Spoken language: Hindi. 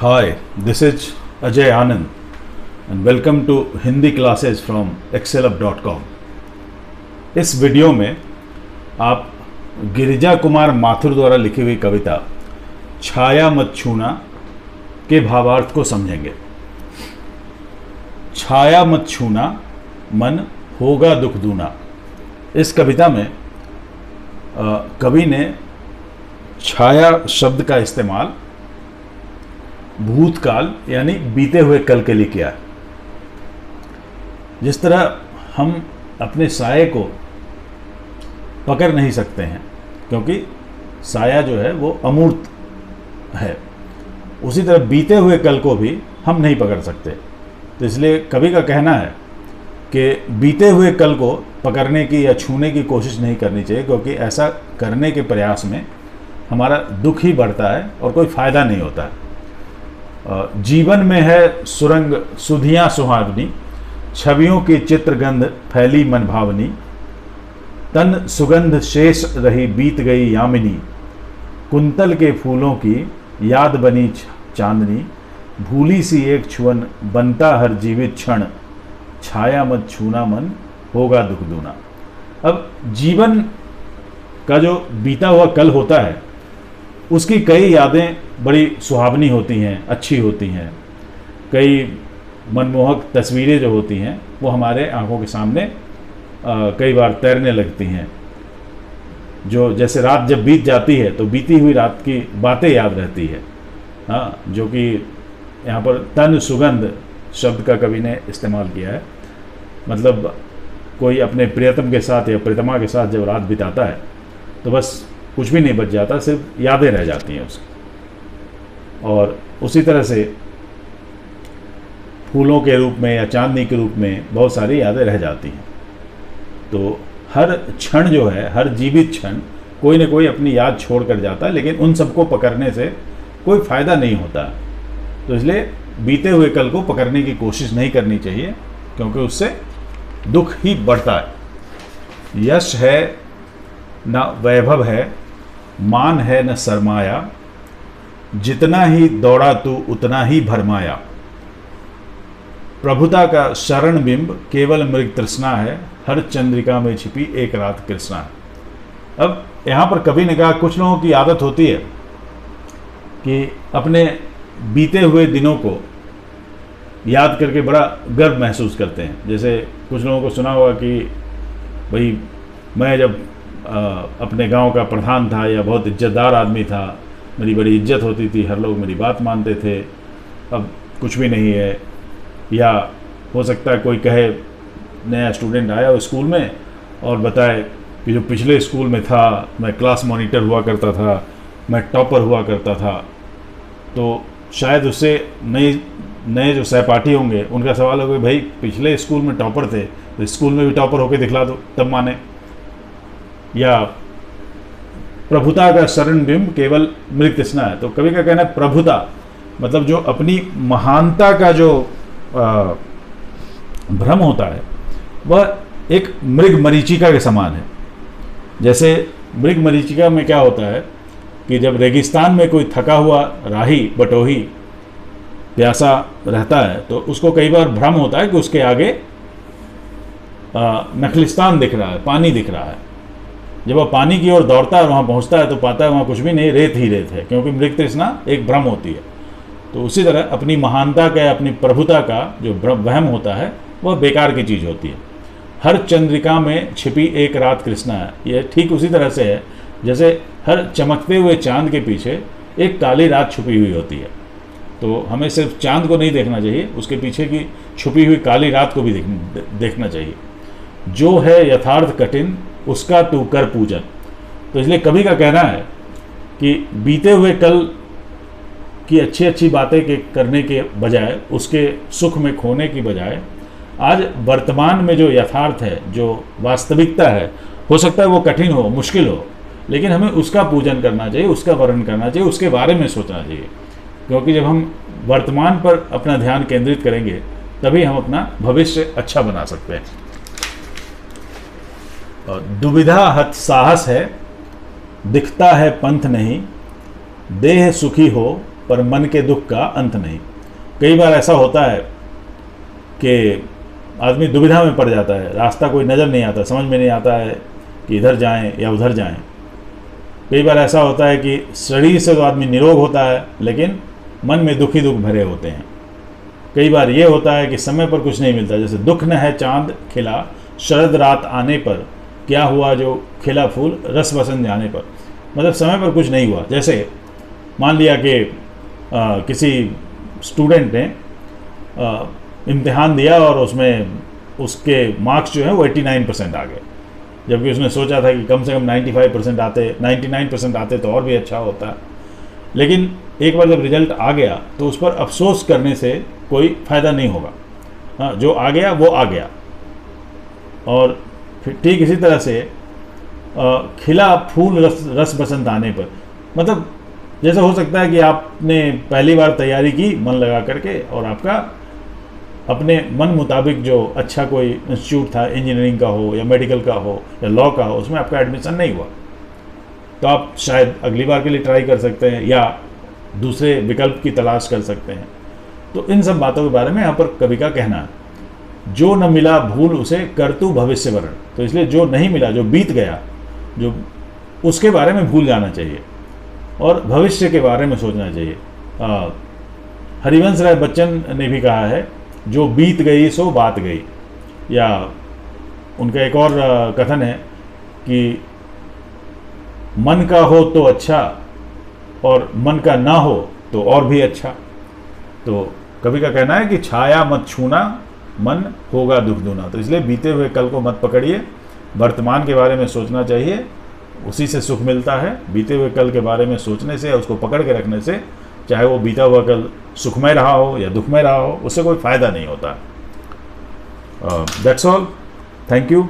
Hi, this is Ajay Anand and welcome to Hindi classes from excelup.com। इस वीडियो में आप गिरिजा कुमार माथुर द्वारा लिखी हुई कविता छाया मत छूना के भावार्थ को समझेंगे। छाया मत छूना मन होगा दुख दूना। इस कविता में कवि ने छाया शब्द का इस्तेमाल भूतकाल यानी बीते हुए कल के लिए किया है। जिस तरह हम अपने साये को पकड़ नहीं सकते हैं क्योंकि साया जो है वो अमूर्त है, उसी तरह बीते हुए कल को भी हम नहीं पकड़ सकते। तो इसलिए कवि का कहना है कि बीते हुए कल को पकड़ने की या छूने की कोशिश नहीं करनी चाहिए, क्योंकि ऐसा करने के प्रयास में हमारा दुख ही बढ़ता है और कोई फ़ायदा नहीं होता है। जीवन में है सुरंग सुधियाँ सुहावनी, छवियों की चित्रगंध फैली मन भावनी। तन सुगंध शेष रही बीत गई यामिनी, कुंतल के फूलों की याद बनी चांदनी। भूली सी एक छुअन बनता हर जीवित क्षण, छाया मत छूना मन होगा दुख दूना। अब जीवन का जो बीता हुआ कल होता है उसकी कई यादें बड़ी सुहावनी होती हैं, अच्छी होती हैं। कई मनमोहक तस्वीरें जो होती हैं वो हमारे आंखों के सामने कई बार तैरने लगती हैं। जो जैसे रात जब बीत जाती है तो बीती हुई रात की बातें याद रहती है। हाँ, जो कि यहाँ पर तन सुगंध शब्द का कवि ने इस्तेमाल किया है। मतलब कोई अपने प्रियतम के साथ या प्रियतमा के साथ जब रात बिताता है तो बस कुछ भी नहीं बच जाता, सिर्फ यादें रह जाती हैं उसकी। और उसी तरह से फूलों के रूप में या चांदनी के रूप में बहुत सारी यादें रह जाती हैं। तो हर क्षण जो है, हर जीवित क्षण कोई ना कोई अपनी याद छोड़ कर जाता है, लेकिन उन सबको पकड़ने से कोई फ़ायदा नहीं होता। तो इसलिए बीते हुए कल को पकड़ने की कोशिश नहीं करनी चाहिए, क्योंकि उससे दुख ही बढ़ता है। यश है न वैभव है, मान है न सरमाया, जितना ही दौड़ा तू उतना ही भरमाया। प्रभुता का शरण बिंब केवल मृग तृष्णा है, हर चंद्रिका में छिपी एक रात कृष्णा है। अब यहाँ पर कवि ने कहा कुछ लोगों की आदत होती है कि अपने बीते हुए दिनों को याद करके बड़ा गर्व महसूस करते हैं। जैसे कुछ लोगों को सुना होगा कि भाई मैं जब अपने गांव का प्रधान था या बहुत इज्जतदार आदमी था, मेरी बड़ी इज्जत होती थी, हर लोग मेरी बात मानते थे, अब कुछ भी नहीं है। या हो सकता है कोई कहे नया स्टूडेंट आया हो स्कूल में और बताए कि जो पिछले स्कूल में था मैं क्लास मॉनिटर हुआ करता था, मैं टॉपर हुआ करता था। तो शायद उससे नए जो सहपाठी होंगे उनका सवाल होगा भाई पिछले स्कूल में टॉपर थे तो स्कूल में भी टॉपर होकर दिखला दो तब माने। या प्रभुता का शरण बिंब केवल मृग तृष्णा है। तो कवि का कहना है प्रभुता मतलब जो अपनी महानता का जो भ्रम होता है वह एक मृग मरीचिका के समान है। जैसे मृग मरीचिका में क्या होता है कि जब रेगिस्तान में कोई थका हुआ राही बटोही प्यासा रहता है तो उसको कई बार भ्रम होता है कि उसके आगे नखलिस्तान दिख रहा है, पानी दिख रहा है। जब वह पानी की ओर दौड़ता है, वहाँ पहुँचता है तो पाता है वहाँ कुछ भी नहीं, रेत ही रेत है, क्योंकि मृग तृष्णा एक भ्रम होती है। तो उसी तरह अपनी महानता का, अपनी प्रभुता का जो वहम होता है वह बेकार की चीज़ होती है। हर चंद्रिका में छिपी एक रात कृष्णा है, यह ठीक उसी तरह से है जैसे हर चमकते हुए चांद के पीछे एक काली रात छुपी हुई होती है। तो हमें सिर्फ चांद को नहीं देखना चाहिए, उसके पीछे की छुपी हुई काली रात को भी देखना चाहिए। जो है यथार्थ कठिन उसका तू कर पूजन। तो इसलिए कवि का कहना है कि बीते हुए कल की अच्छी अच्छी बातें करने के बजाय, उसके सुख में खोने की बजाय, आज वर्तमान में जो यथार्थ है, जो वास्तविकता है, हो सकता है वो कठिन हो, मुश्किल हो, लेकिन हमें उसका पूजन करना चाहिए, उसका वर्णन करना चाहिए, उसके बारे में सोचना चाहिए। क्योंकि जब हम वर्तमान पर अपना ध्यान केंद्रित करेंगे तभी हम अपना भविष्य अच्छा बना सकते हैं। दुविधा हत साहस है, दिखता है पंथ नहीं, देह सुखी हो पर मन के दुख का अंत नहीं। कई बार ऐसा होता है कि आदमी दुविधा में पड़ जाता है, रास्ता कोई नज़र नहीं आता, समझ में नहीं आता है कि इधर जाएं या उधर जाएं। कई बार ऐसा होता है कि शरीर से तो आदमी निरोग होता है लेकिन मन में दुख ही दुख भरे होते हैं। कई बार ये होता है कि समय पर कुछ नहीं मिलता, जैसे दुख न है चांद खिला शरद रात आने पर, क्या हुआ जो खिला फूल रस बसंत जाने पर, मतलब समय पर कुछ नहीं हुआ। जैसे मान लिया कि किसी स्टूडेंट ने इम्तिहान दिया और उसमें उसके मार्क्स जो है वो 89% आ गए, जबकि उसने सोचा था कि कम से कम 95% आते, 99% आते तो और भी अच्छा होता। लेकिन एक बार जब रिजल्ट आ गया तो उस पर अफसोस करने से कोई फ़ायदा नहीं होगा। हाँ, जो आ गया वो आ गया। और फिर ठीक इसी तरह से खिला फूल रस बसंत आने पर, मतलब जैसे हो सकता है कि आपने पहली बार तैयारी की मन लगा करके और आपका अपने मन मुताबिक जो अच्छा कोई इंस्टीट्यूट था, इंजीनियरिंग का हो या मेडिकल का हो या लॉ का हो, उसमें आपका एडमिशन नहीं हुआ, तो आप शायद अगली बार के लिए ट्राई कर सकते हैं या दूसरे विकल्प की तलाश कर सकते हैं। तो इन सब बातों के बारे में यहाँ पर कवि का कहना है, जो न मिला भूल उसे कर तू भविष्य वरण। तो इसलिए जो नहीं मिला, जो बीत गया, जो उसके बारे में भूल जाना चाहिए और भविष्य के बारे में सोचना चाहिए। हरिवंश राय बच्चन ने भी कहा है, जो बीत गई सो बात गई। या उनका एक और कथन है कि मन का हो तो अच्छा और मन का ना हो तो और भी अच्छा। तो कवि का कहना है कि छाया मत छूना, मन होगा दुख दूना। तो इसलिए बीते हुए कल को मत पकड़िए, वर्तमान के बारे में सोचना चाहिए, उसी से सुख मिलता है। बीते हुए कल के बारे में सोचने से, उसको पकड़ के रखने से, चाहे वो बीता हुआ कल सुखमय रहा हो या दुखमय रहा हो, उससे कोई फ़ायदा नहीं होता। That's all, thank you.